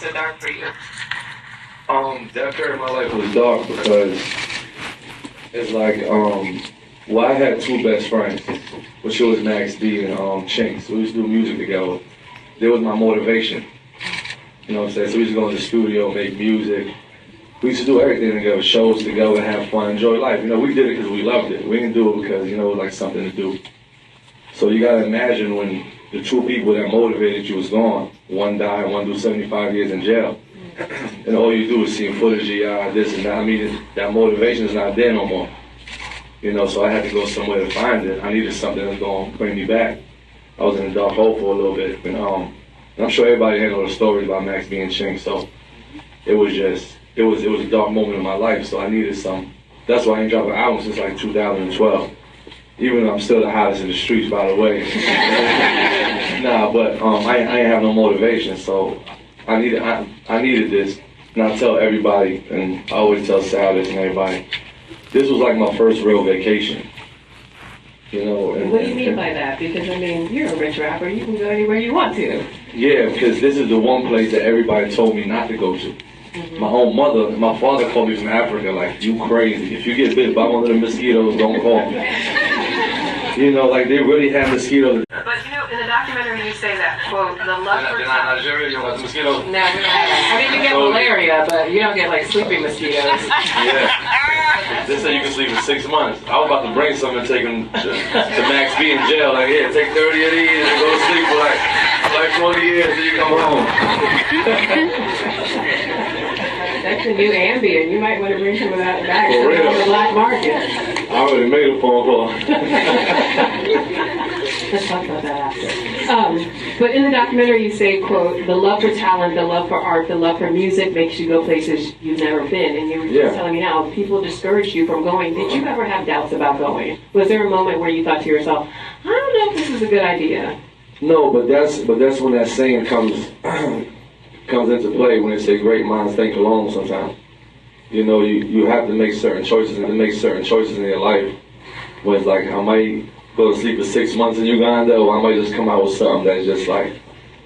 so dark for you? That period of my life was dark because it's like, well, I had two best friends, which was Max D and Chinks. We used to do music together. They was my motivation. You know what I'm saying? So we used to go in the studio, make music. We used to do everything together, shows together, have fun, enjoy life. You know, we did it because we loved it. We didn't do it because, you know, it was like something to do. So you gotta imagine when the two people that motivated you was gone, one died, one do 75 years in jail. And all you do is see footage of this and that. I mean, that motivation is not there no more. You know, so I had to go somewhere to find it. I needed something that's going to bring me back. I was in a dark hole for a little bit. And I'm sure everybody had all the stories about Max being Chink. So it was a dark moment in my life. So I needed some. That's why I ain't dropped an album since like 2012. Even though I'm still the hottest in the streets, by the way. Nah, but I ain't have no motivation. So I needed this. And I tell everybody, and I always tell Sal this and everybody, this was like my first real vacation. You know. What do you mean by that? Because I mean, you're a rich rapper. You can go anywhere you want to. Yeah, because this is the one place that everybody told me not to go to. Mm-hmm. My own mother, my father called me from Africa, like, you crazy. If you get bit by one of the mosquitoes, don't call me. You know, like they really had mosquitoes. But you know, in the documentary you say that, quote, the love for Nigeria, you don't have mosquitoes? No, I mean, you get malaria, but you don't get like sleeping mosquitoes. Yeah. They say you can sleep for 6 months. I was about to bring some and take them to Max B in jail. Like, yeah, take 30 of these and go to sleep for like 20 years until you come home. That's the new Ambien. You might want to bring some of that back For real. on the black market. I already made a phone call. Let's talk about that after. But in the documentary you say, quote, the love for talent, the love for art, the love for music makes you go places you've never been. And you were just telling me now, people discouraged you from going. Did you ever have doubts about going? Was there a moment where you thought to yourself, I don't know if this is a good idea? No, but that's when that saying comes into play, when they say great minds think alone sometimes. You know, you have to make certain choices, and to make certain choices in your life, when it's like, I might go to sleep for 6 months in Uganda, or I might just come out with something that's just like,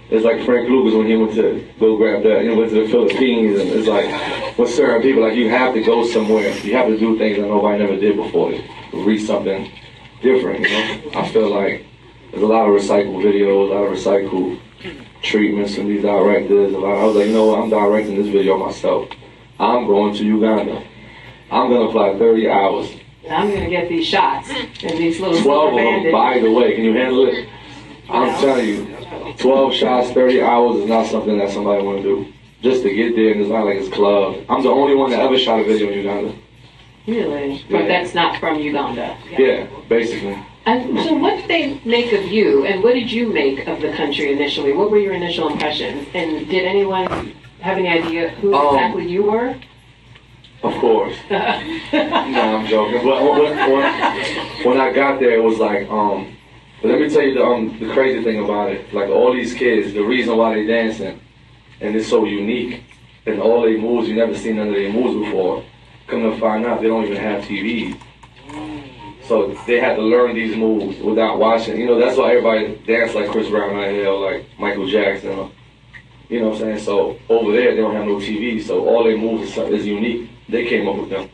it's like Frank Lucas when he went to go grab that, went to the Philippines, and it's like, with certain people, like, you have to go somewhere, you have to do things that nobody never did before, to reach something different, you know? I feel like there's a lot of recycled videos, a lot of recycled treatments from these directors. I was like, you know what, I'm directing this video myself. I'm going to Uganda. I'm going to fly 30 hours. I'm going to get these shots and these little 12 of them, by the way. Can you handle it? I'm telling you, 12 shots, 30 hours is not something that somebody want to do. Just to get there, and it's not like it's club. I'm the only one that ever shot a video in Uganda. Really? Yeah. But that's not from Uganda? Yeah, basically. And so what did they make of you, and what did you make of the country initially? What were your initial impressions? And did anyone have any idea who exactly you were? Of course. No, I'm joking. But when I got there, it was like, but let me tell you the crazy thing about it. Like, all these kids, the reason why they dancing, and it's so unique, and all they moves, you never seen none of their moves before. Come to find out, they don't even have TVs. So they had to learn these moves without watching. You know, that's why everybody dance like Chris Brown right here, or like Michael Jackson. You know what I'm saying? So over there, they don't have no TV, so all their moves is unique. They came up with them.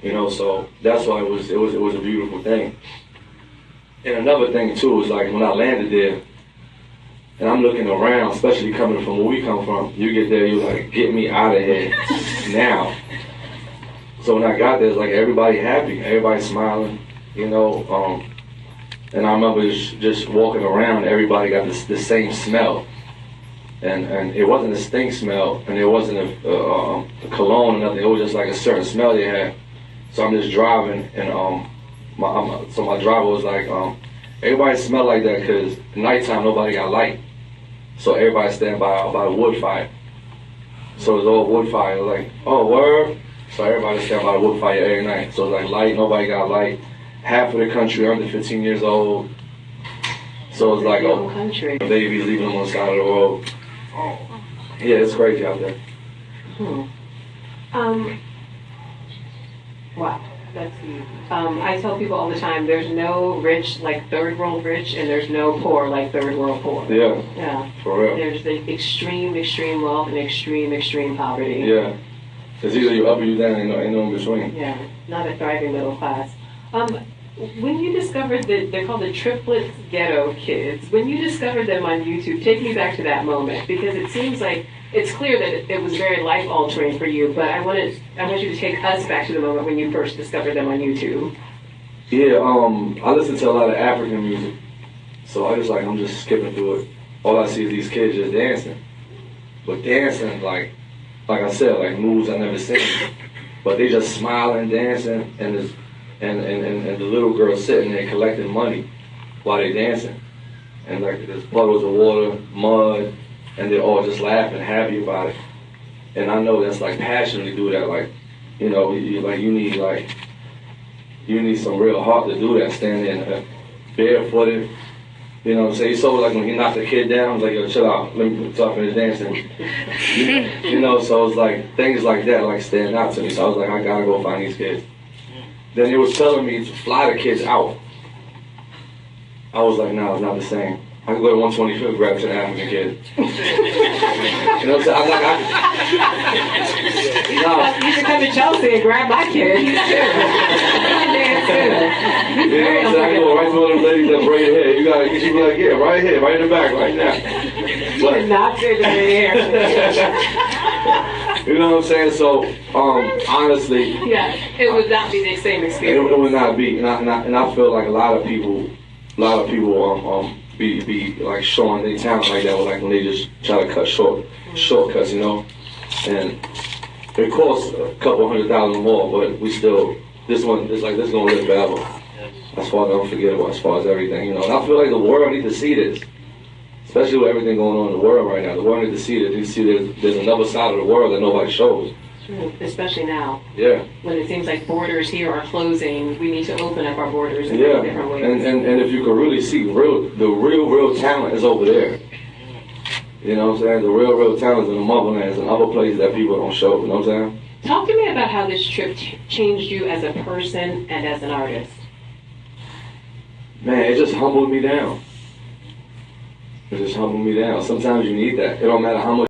You know, so that's why it was a beautiful thing. And another thing too is, like, when I landed there, and I'm looking around, especially coming from where we come from, you get there, you're like, get me out of here now. So when I got there, it's like everybody happy, everybody smiling, you know. And I remember just walking around, everybody got the same smell. And it wasn't a stink smell, and it wasn't a cologne or nothing. It was just like a certain smell they had. So I'm just driving, and my driver was like, everybody smelled like that because nighttime nobody got light. So everybody stand by a wood fire. So it's all wood fire. Like, oh, word. So everybody stand by a wood fire every night. So it's like light, nobody got light. Half of the country under 15 years old. So it's like, oh, babies leaving them on the side of the road. Yeah, it's crazy out there. Wow. That's huge. I tell people all the time, there's no rich like third world rich, and there's no poor like third world poor. Yeah. Yeah. For real. There's the extreme wealth and extreme poverty. Yeah. It's either you up or you down, ain't no in between. Yeah. Not a thriving middle class. When you discovered that they're called the Triplets Ghetto Kids, when you discovered them on YouTube, take me back to that moment, because it seems like it's clear that it was very life altering for you. But I want you to take us back to the moment when you first discovered them on YouTube. Yeah, I listen to a lot of African music, so I'm just skipping through it. All I see is these kids just dancing, but dancing like I said, like moves I never seen. But they just smiling, dancing, and the little girl sitting there collecting money while they dancing, and like there's puddles of water, mud, and they're all just laughing, happy about it. And I know that's like passion to do that. Like, you know, you need some real heart to do that, standing barefooted. You know what I'm saying? So like when he knocked the kid down, I was like, yo, chill out, let me talk finish dancing. You know, so it's like things like that like stand out to me. So I was like, I gotta go find these kids. Then he was telling me to fly the kids out. I was like, no, it's not the same. I can go to 125th, grab an African kid. You know what I'm saying? I'm like, You should come to Chelsea and grab my kid. you know what I'm saying? I go right to one of them ladies that braid hair. You gotta get you like, yeah, right here, right in the back, right now. But not fit in the hair. You know what I'm saying? So, honestly, yeah, it would not be the same experience. It would not be, and I feel like a lot of people be like showing their talent like that, like when they just try to cut shortcuts, you know. And it costs a couple $100,000 more, but we still this gonna live forever. As far as unforgettable, as far as everything, you know. And I feel like the world needs to see this. Especially with everything going on in the world right now. The world needs to see that. They see there's another side of the world that nobody shows. True, especially now. Yeah. When it seems like borders here are closing, we need to open up our borders in different ways. And if you could really see the real talent is over there. You know what I'm saying? The real talent is in the motherlands and other places that people don't show. You know what I'm saying? Talk to me about how this trip changed you as a person and as an artist. Man, it just humbled me down. It just humbled me down. Sometimes you need that. It don't matter how much